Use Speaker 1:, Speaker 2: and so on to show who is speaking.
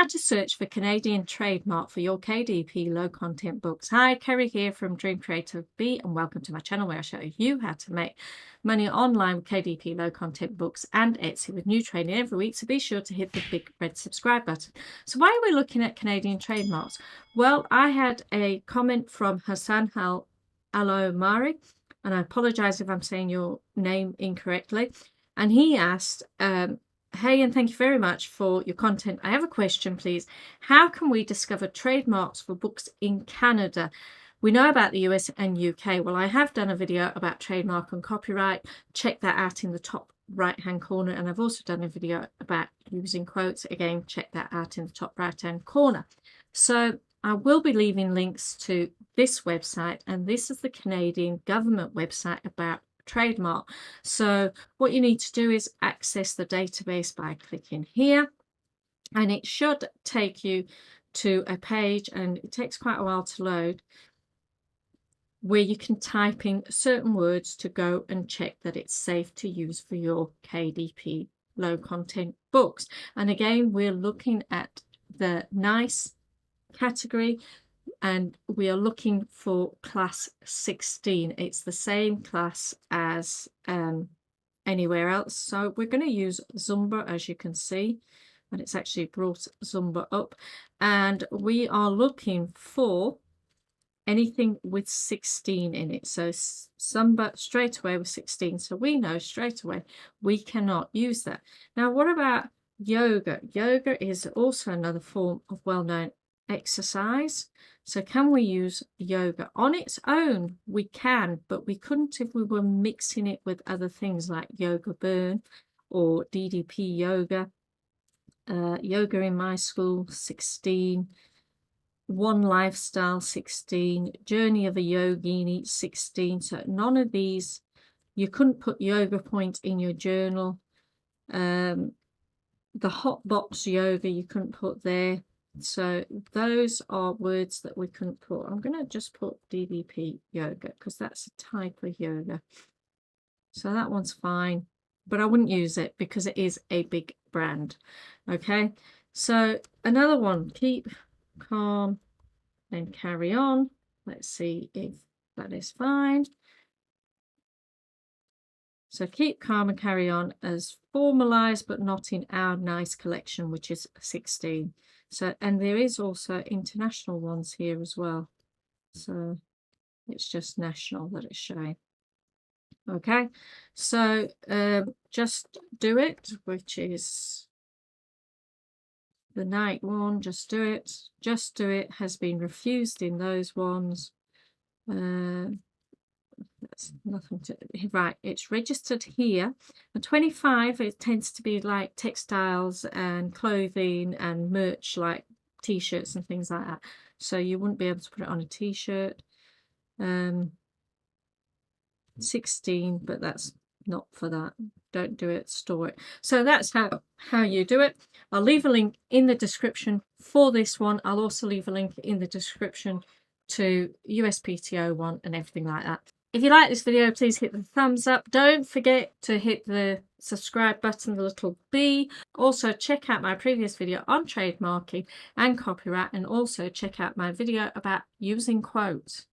Speaker 1: How to search for Canadian trademark for your KDP low content books. Hi, Kerry here from Dream Creative Bee, and welcome to my channel where I show you how to make money online with KDP low content books and Etsy with new training every week. So be sure to hit the big red subscribe button. So why are we looking at Canadian trademarks? Well, I had a comment from Hassan Alomari, and I apologize if I'm saying your name incorrectly. And he asked, hey, and thank you very much for your content. I have a question, please. How can we discover trademarks for books in Canada? We know about the US and UK. Well, I have done a video about trademark and copyright. Check that out in the top right-hand corner. And I've also done a video about using quotes. Again, check that out in the top right-hand corner. So I will be leaving links to this website, and this is the Canadian government website about trademark. So what you need to do is access the database by clicking here, and it should take you to a page, and it takes quite a while to load, where you can type in certain words to go and check that it's safe to use for your KDP low content books. And again, we're looking at the NICE category, and we are looking for class 16. It's the same class as anywhere else. So we're going to use Zumba, as you can see, and it's actually brought Zumba up, and we are looking for anything with 16 in it. So Zumba straight away with 16, so we know straight away we cannot use that. Now what about yoga? Yoga is also another form of well-known exercise. So can we use yoga on its own? We can, but we couldn't if we were mixing it with other things like yoga burn or DDP yoga, yoga in my school 16, one lifestyle 16, journey of a yogini 16. So none of these, you couldn't put yoga point in your journal. The hot box yoga you couldn't put there. So those are words that we couldn't put. I'm going to just put DDP yoga because that's a type of yoga. So that one's fine, but I wouldn't use it because it is a big brand. Okay, so another one, keep calm and carry on. Let's see if that is fine. So keep calm and carry on as formalized, but not in our NICE collection, which is 16. So, and there is also international ones here as well. So it's just national that it's showing. Okay, so just do it, which is the night one. Just do it. Just do it has been refused in those ones. That's nothing to right. It's registered here. And 25, it tends to be like textiles and clothing and merch, like t-shirts and things like that. So you wouldn't be able to put it on a t-shirt. 16, but that's not for that. Don't do it, store it. So that's how you do it. I'll leave a link in the description for this one. I'll also leave a link in the description to USPTO one and everything like that. If you like this video, please hit the thumbs up. Don't forget to hit the subscribe button, the little B. Also check out my previous video on trademarking and copyright, and also check out my video about using quotes.